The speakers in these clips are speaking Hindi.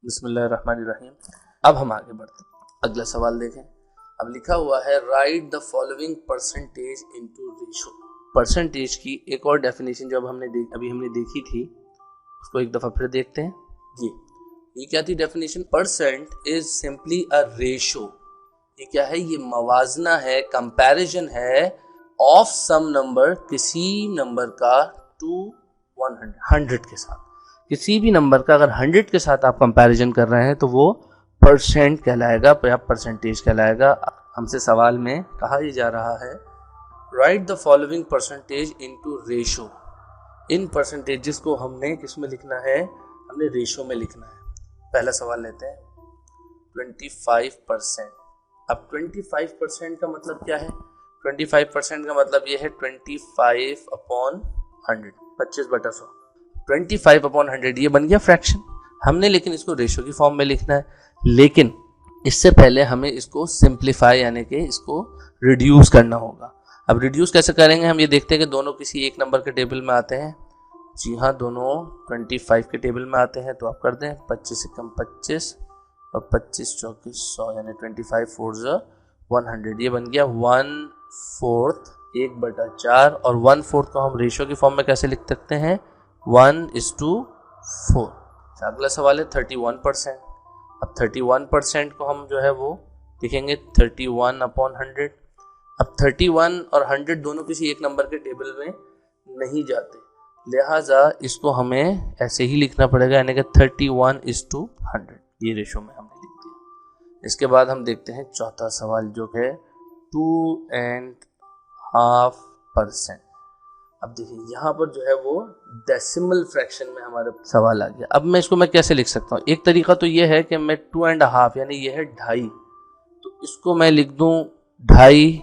बिस्मिल्लाहिर्रहमानिर्रहीम। अब हम आगे बढ़ते हैं, अगला सवाल देखें। अब लिखा हुआ है right the following percentage into ratio. Percentage की एक और डेफिनेशन जो हमने देखी थी, उसको एक दफा फिर देखते हैं। ये क्या थी definition? Percent is simply a ratio. ये क्या है? ये मवाजना है, कंपैरिजन है ऑफ सम नंबर, किसी नंबर का टू 100 के साथ। किसी भी नंबर का अगर 100 के साथ आप कंपैरिजन कर रहे हैं तो वो परसेंट कहलाएगा या परसेंटेज कहलाएगा। हमसे सवाल में कहा ही जा रहा है right the following percentage into ratio. In percentages को हमने किस में लिखना है? हमने रेशो में लिखना है। पहला सवाल लेते हैं 25%। अब 25% का मतलब क्या है? 25% का मतलब ये है 25 अपॉन 100, 25/100। 25 अपॉन 100 ये बन गया फ्रैक्शन। हमने लेकिन इसको रेशो की फॉर्म में लिखना है, लेकिन इससे पहले हमें इसको सिंप्लीफाई यानी कि इसको रिड्यूस करना होगा। अब रिड्यूस कैसे करेंगे? हम ये देखते हैं कि दोनों किसी एक नंबर के टेबल में आते हैं। जी हाँ, दोनों 25 के टेबल में आते हैं, तो आप कर दें 25 से कम 25 और 25 चौके 100 यानी 25 4 100। ये बन गया 1/4, 1/4। और 1/4 को हम रेशो की फॉर्म में कैसे लिख सकते हैं? 1:4। अगला सवाल है 31%। अब 31% को हम जो है वो लिखेंगे 31 अपॉन 100। अब 31 और 100 दोनों किसी एक नंबर के टेबल में नहीं जाते, लिहाजा इसको हमें ऐसे ही लिखना पड़ेगा यानी कि 31:100। ये रेशो में हमने लिख दिया। इसके बाद हम देखते हैं चौथा सवाल जो है 2.5%। अब देखिए यहाँ पर जो है वो डेसिमल फ्रैक्शन में हमारा सवाल आ गया। अब मैं इसको कैसे लिख सकता हूँ? एक तरीका तो ये है कि मैं 2.5 यानी ये है 2.5, तो इसको मैं लिख दूं 2.5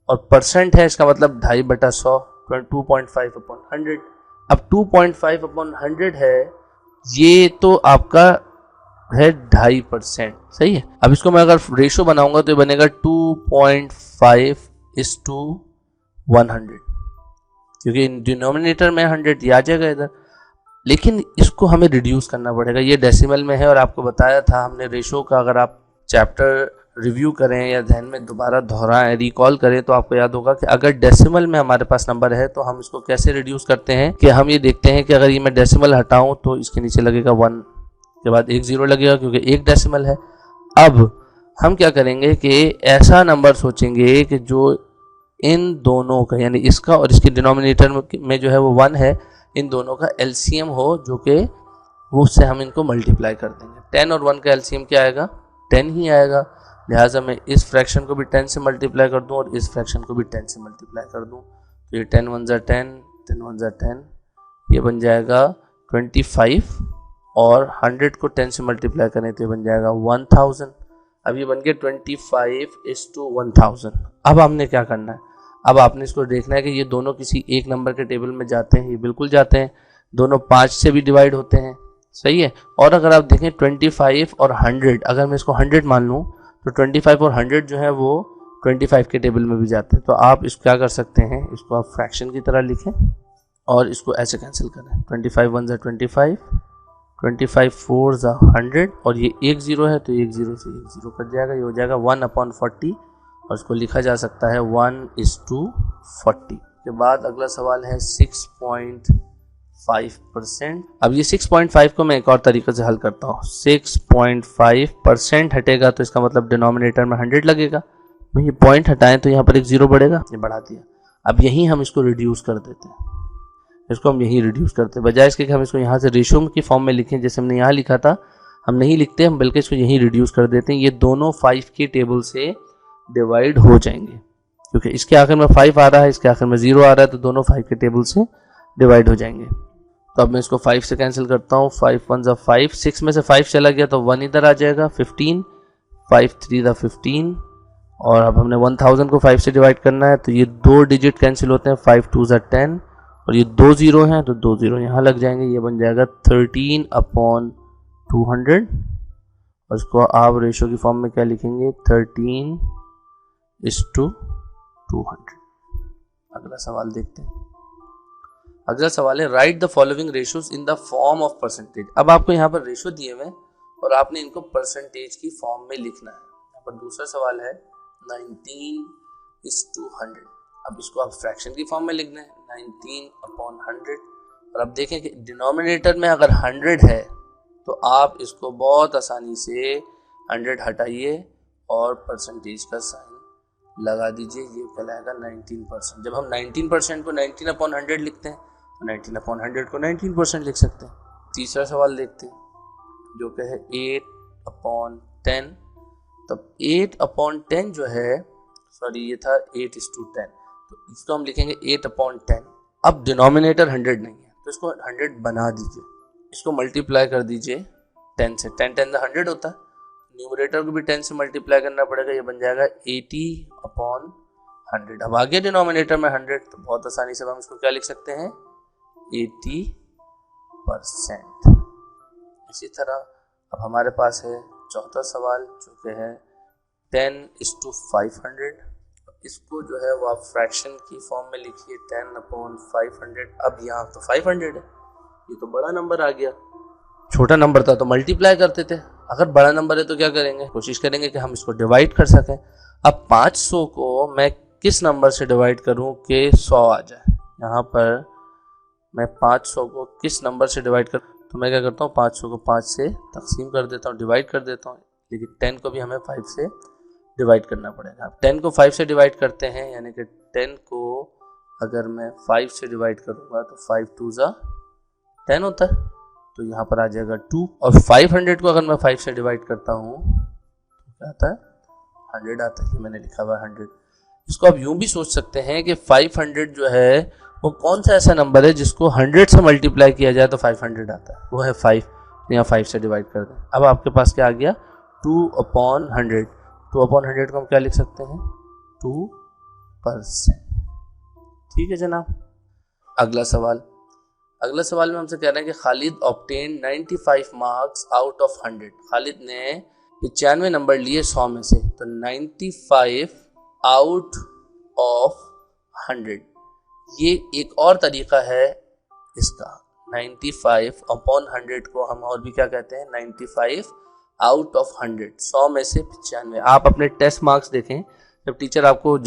और परसेंट है, इसका मतलब 2.5/100, 2.5 अपॉन 100। अब 2.5 अपॉन 100 है, ये तो आपका है 2.5%, सही है। अब इसको मैं अगर रेशो बनाऊंगा तो ये बनेगा 2.5:100, क्योंकि डिनोमिनेटर में 100 ये आ जाएगा इधर। लेकिन इसको हमें रिड्यूस करना पड़ेगा, ये डेसिमल में है। और आपको बताया था हमने रेशो का, अगर आप चैप्टर रिव्यू करें या ध्यान में दोबारा दोहराएं, रिकॉल करें, तो आपको याद होगा कि अगर डेसिमल में हमारे पास नंबर है तो हम इसको कैसे रिड्यूस करते हैं कि हम ये देखते हैं कि अगर ये मैं डेसिमल हटाऊं तो इसके नीचे लगेगा 1 के बाद एक 0 लगेगा, क्योंकि एक डेसिमल है। अब हम क्या करेंगे कि ऐसा नंबर सोचेंगे कि जो इन दोनों का यानी इसका और इसके डिनोमिनेटर में जो है वो 1 है, इन दोनों का एलसीएम हो, जो कि वो उससे हम इनको मल्टीप्लाई कर देंगे। 10 और 1 का एलसीएम क्या आएगा? 10 ही आएगा। लिहाजा मैं इस फ्रैक्शन को भी 10 से मल्टीप्लाई कर दूं और इस फ्रैक्शन को भी 10 से मल्टीप्लाई कर दूं, तो ये 10 1 10, 10 1 10, ये बन जाएगा 25 और 100 को 10 से मल्टीप्लाई करें तो ये बन जाएगा 1000। अब ये बन गया 25:1000। अब हमने क्या करना है? अब आपने इसको देखना है कि ये दोनों किसी एक नंबर के टेबल में जाते हैं, ये बिल्कुल जाते हैं। दोनों 5 से भी डिवाइड होते हैं, सही है। और अगर आप देखें 25 और 100, अगर मैं इसको 100 मान लूँ तो 25 और 100 जो है वो 25 के टेबल में भी जाते हैं। तो आप इसको क्या कर सकते हैं, इसको आप फ्रैक्शन की तरह लिखें और इसको ऐसे कैंसिल करें। 25 1 25, 25 4 100, और ये एक 0 है तो एक 0 से एक 0 कट जाएगा, ये हो जाएगा 1/40। और इसको लिखा जा सकता है 1:40 के बाद अगला सवाल है 6.5%। अब ये 6.5 को मैं एक और तरीके से हल करता हूँ। 6.5% हटेगा तो इसका मतलब डिनोमिनेटर में 100 लगेगा। मैं ये पॉइंट हटाएं तो यहाँ पर एक 0 बढ़ेगा, ये बढ़ा दिया। अब यहीं हम इसको रिड्यूस कर देते हैं, इसको हम यहीं रिड्यूस करते हैं, बजाय इसके कि हम इसको यहाँ से रेशो की फॉर्म में लिखें जैसे हमने यहाँ लिखा था, हम नहीं लिखते, हम बल्कि इसको यहीं रिड्यूस कर देते हैं। ये दोनों 5 के टेबल से डिवाइड हो जाएंगे, क्योंकि इसके आखिर में 5 आ रहा है, इसके आखिर में 0 आ रहा है, तो दोनों 5 के टेबल से डिवाइड हो जाएंगे। तो अब मैं इसको 5 से कैंसिल करता हूँ। 5 1 5, 6 में से 5 चला गया तो 1 इधर आ जाएगा, 15, 5 3 15। और अब हमने 1000 को 5 से डिवाइड करना है, तो ये 2 डिजिट कैंसिल होते हैं, 5 2 10, और ये 2 0 हैं तो 2 0 यहाँ लग जाएंगे, ये बन जाएगा 13/200। और इसको आप रेशो की फॉर्म में क्या लिखेंगे? 13:200। अगला सवाल देखते हैं। अगला सवाल है right the following ratios in the form of percentage. अब आपको यहाँ पर रेशियो दिए हुए और आपने इनको परसेंटेज की फॉर्म में लिखना है। यहाँ पर दूसरा सवाल है 19:100। अब इसको आप फ्रैक्शन की फॉर्म में लिखना है 19/100। और अब देखें कि डिनोमिनेटर में अगर 100 है तो आप इसको बहुत आसानी से 100 हटाइए और परसेंटेज का साइन लगा दीजिए, ये कहलाएगा 19%। जब हम 19% को 19/100 लिखते हैं तो 19/100 को 19% लिख सकते हैं। तीसरा सवाल देखते हैं जो कि है 8/10। तब 8/10 जो है, सॉरी ये था 8:10, तो इसको हम लिखेंगे 8/10। अब डिनोमिनेटर 100 नहीं है तो इसको 100 बना दीजिए, इसको मल्टीप्लाई कर दीजिए 10 से। 10 10 100 होता है, न्यूमरेटर को भी 10 से मल्टीप्लाई करना पड़ेगा, ये बन जाएगा 80/100। अब आगे डिनोमिनेटर में 100 तो बहुत आसानी से हम इसको क्या लिख सकते हैं 80%। इसी तरह अब हमारे पास है चौथा सवाल जो कि है 10:500। इसको जो है वो आप फ्रैक्शन की फॉर्म में लिखिए 10/500। अब यहाँ तो 500 है, ये तो बड़ा नंबर आ गया, छोटा नंबर था तो मल्टीप्लाई करते थे। अगर बड़ा नंबर है तो क्या करेंगे, कोशिश करेंगे कि हम इसको डिवाइड कर सकें। अब 500 को मैं किस नंबर से डिवाइड करूं कि 100 आ जाए। यहाँ पर मैं 500 को किस नंबर से डिवाइड कर, तो मैं क्या करता हूँ 500 को 5 से तकसीम कर देता हूँ, डिवाइड कर देता हूँ। लेकिन 10 को भी हमें 5 से डिवाइड करना पड़ेगा। अब 10 को 5 से डिवाइड करते हैं, यानी कि 10 को अगर मैं 5 से डिवाइड करूँगा तो 5 2 ज़ा 10 होता है, तो यहाँ पर आ जाएगा 2। और 500 को अगर मैं 5 से डिवाइड करता हूँ तो क्या आता है 100 आता है, ये मैंने लिखा हुआ है 100। इसको आप यूं भी सोच सकते हैं कि 500 जो है वो कौन सा ऐसा नंबर है जिसको 100 से मल्टीप्लाई किया जाए तो 500 आता है, वो है 5। यहाँ 5 से डिवाइड कर दें। अब आपके पास क्या आ गया 2/100। 2/100 को हम क्या लिख सकते हैं 2%। ठीक है जनाब। अगला सवाल में हमसे कह रहे हैं कि Khalid obtain 95 marks out of 100। Khalid ने 95 नंबर लिए 100 में से, तो 95 आउट ऑफ 100 ये एक और तरीका है इसका। 95/100 को हम और भी क्या कहते हैं 95 आउट ऑफ 100, 100 में से 95। आप अपने टेस्ट मार्क्स देखें, जब टीचर आपको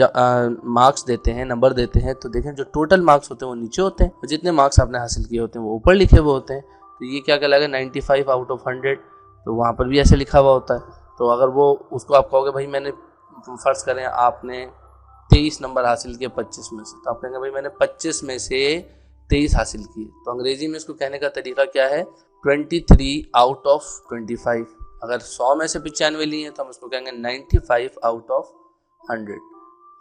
मार्क्स देते हैं, नंबर देते हैं, तो देखें जो टोटल मार्क्स होते हैं वो नीचे होते हैं और जितने मार्क्स आपने हासिल किए होते हैं वो ऊपर लिखे हुए होते हैं। तो ये क्या कहलाएगा 95 आउट ऑफ 100, तो वहाँ पर भी ऐसे लिखा हुआ होता है। तो अगर वो उसको आप कहोगे भाई मैंने, फ़र्ज़ करें आपने 23 नंबर हासिल किए 25 में से, तो आप कहेंगे भाई मैंने 25 में से 23 हासिल किए। तो अंग्रेज़ी में इसको कहने का तरीका क्या है 23 आउट ऑफ 25। अगर 100 में से 95 लिए तो हम उसको कहेंगे 95 आउट ऑफ 100।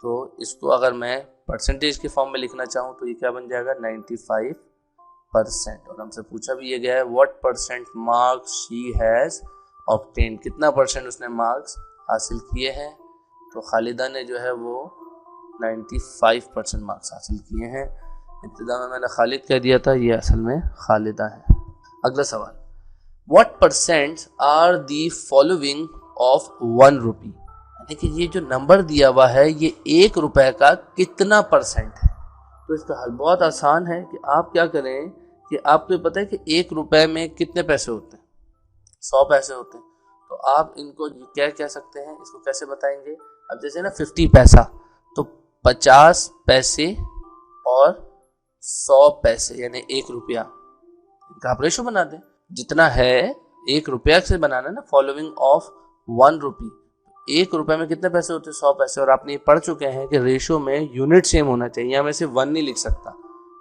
तो इसको अगर मैं परसेंटेज के फॉर्म में लिखना चाहूँ तो ये क्या बन जाएगा 95%। और हमसे पूछा भी ये गया है what percent marks she has obtain, कितना परसेंट उसने मार्क्स हासिल किए हैं। तो खालिदा ने जो है वो 95% मार्क्स हासिल किए हैं। इब्तिदा में मैंने खालिद कह दिया था, ये असल में खालिदा है। अगला सवाल what percent are the following of 1 rupee. यानी कि ये जो नंबर दिया हुआ है ये 1 रुपए का कितना परसेंट है। तो इसका हल बहुत आसान है कि आप क्या करें कि आपको पता है कि 1 रुपए में कितने पैसे होते हैं 100 पैसे होते हैं। तो आप इनको क्या कह सकते हैं, इसको कैसे बताएंगे। अब जैसे ना 50 पैसा, तो 50 पैसे और 100 पैसे यानी 1 रुपया, इनका आप रेशो बना दें। जितना है 1 रुपया से बनाना ना, फॉलोइंग ऑफ 1 रुपी। 1 रुपए में कितने पैसे होते हैं 100 पैसे। और आपने ये पढ़ चुके हैं कि रेशो में यूनिट सेम होना चाहिए। यहाँ मैं सिर्फ 1 नहीं लिख सकता,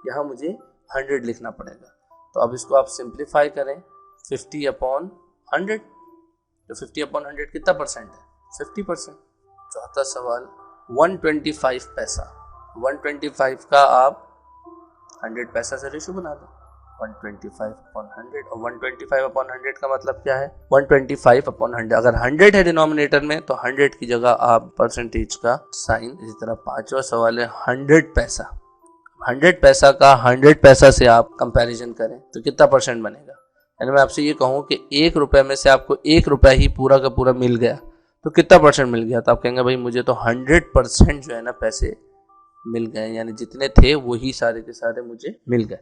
यहाँ मुझे 100 लिखना पड़ेगा। तो अब इसको आप सिंप्लीफाई करें 50/100। तो 50/100 कितना परसेंट है 50%। चौथा सवाल 125 पैसा। 125 का आप 100 पैसा से रेशो बना दें 125/100। और 125/100 का मतलब क्या है 125/100। अगर 100 है डिनोमिनेटर में तो 100 की जगह आप परसेंटेज का साइन। इसी तरह पांचवा सवाल है 100 पैसा। 100 पैसा का 100 पैसा से आप कंपैरिजन करें तो कितना परसेंट बनेगा। यानी मैं आपसे ये कहूँ कि 1 रुपए में से आपको 1 रुपया ही पूरा का पूरा मिल गया तो कितना परसेंट मिल गया। तो आप कहेंगे भाई मुझे तो 100% जो है ना पैसे मिल गए, यानी जितने थे वही सारे के सारे मुझे मिल गए।